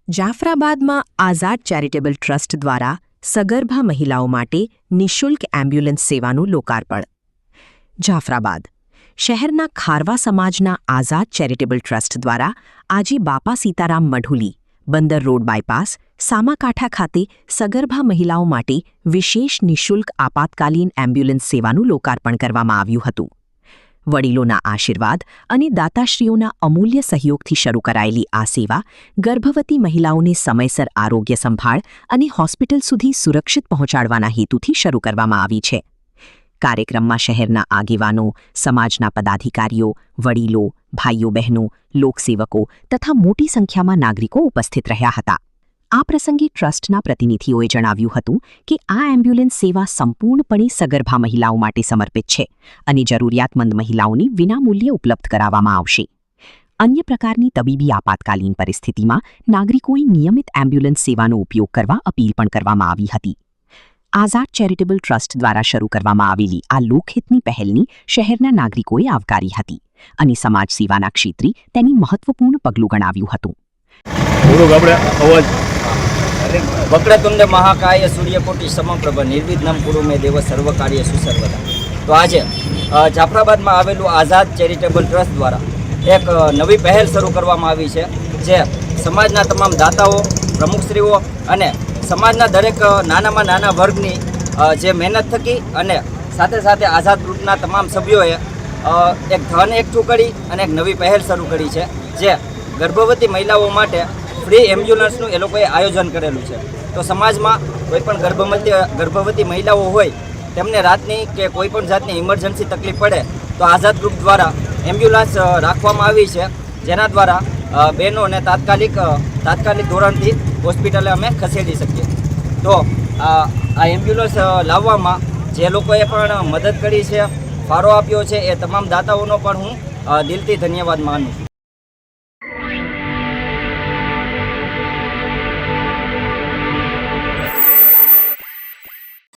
જાફરાબાદમાં આઝાદ charitable trust દ્વારા સગર્ભા મહિલાઓ માટે નિઃશુલ્ક એમ્બ્યુલન્સ સેવાનું લોકાર્પણ. જાફરાબાદ શહેરના ખારવા સમાજના આઝાદ ચેરિટેબલ ટ્રસ્ટ દ્વારા આજે બાપા સીતારામ મઢુલી, બંદર રોડ બાયપાસ, સામાકાંઠા ખાતે સગર્ભા મહિલાઓ માટે વિશેષ નિઃશુલ્ક આપાતકાલીન એમ્બ્યુલન્સ સેવાનું લોકાર્પણ કરવામાં આવ્યું હતું. વડીલોના આશીર્વાદ અને દાતાશ્રીઓના અમૂલ્ય સહયોગથી શરૂ કરાયેલી આ સેવા ગર્ભવતી મહિલાઓને સમયસર આરોગ્ય સંભાળ અને હોસ્પિટલ સુધી સુરક્ષિત પહોંચાડવાના હેતુથી શરૂ કરવામાં આવી છે. કાર્યક્રમમાં શહેરના આગેવાનો, સમાજના પદાધિકારીઓ, વડીલો, ભાઈઓ બહેનો, લોકસેવકો તથા મોટી સંખ્યામાં નાગરિકો ઉપસ્થિત રહ્યા હતા. આ પ્રસંગે ટ્રસ્ટના પ્રતિનિધિઓએ જણાવ્યું હતું કે આ એમ્બ્યુલન્સ સેવા સંપૂર્ણપણે સગર્ભા મહિલાઓ માટે સમર્પિત છે અને જરૂરિયાતમંદ મહિલાઓની વિનામૂલ્યે ઉપલબ્ધ કરાવવામાં આવશે. અન્ય પ્રકારની તબીબી આપાતકાલીન પરિસ્થિતિમાં નાગરિકોએ નિયમિત એમ્બ્યુલન્સ સેવાનો ઉપયોગ કરવા અપીલ પણ કરવામાં આવી હતી. આઝાદ ચેરિટેબલ ટ્રસ્ટ દ્વારા શરૂ કરવામાં આવેલી આ લોકહિતની પહેલની શહેરના નાગરિકોએ આવકારી હતી અને સમાજ સેવાના ક્ષેત્રે તેની મહત્વપૂર્ણ પગલું ગણાવ્યું હતું. વક્રતુંડ મહાકાય સૂર્યકોટી સમપ્રભ નિર્વિઘ્નમ કુરુ મે દેવ સર્વ કાર્ય સુસર્વદા. તો આજે જાફરાબાદમાં આવેલું આઝાદ ચેરિટેબલ ટ્રસ્ટ દ્વારા એક નવી પહેલ શરૂ કરવામાં આવી છે, જે સમાજના તમામ દાતાઓ, પ્રમુખશ્રીઓ અને સમાજના દરેક નાનામાં નાના વર્ગની જે મહેનત થકી અને સાથે સાથે આઝાદ ગ્રુપના તમામ સભ્યોએ એક ધન એકઠું કરી અને એક નવી પહેલ શરૂ કરી છે, જે ગર્ભવતી મહિલાઓ માટે ફ્રી એમ્બ્યુલન્સનું એ લોકોએ આયોજન કરેલું છે. તો સમાજમાં કોઈપણ ગર્ભવતી મહિલાઓ હોય તેમને રાતની કે કોઈપણ જાતની ઇમરજન્સી તકલીફ પડે તો આઝાદ ગ્રુપ દ્વારા એમ્બ્યુલન્સ રાખવામાં આવી છે, જેના દ્વારા બહેનોને તાત્કાલિક ધોરણથી હોસ્પિટલે અમે ખસેડી શકીએ. તો આ એમ્બ્યુલન્સ લાવવામાં જે લોકોએ પણ મદદ કરી છે, ફાળો આપ્યો છે, એ તમામ દાતાઓનો પણ હું દિલથી ધન્યવાદ માનું છું.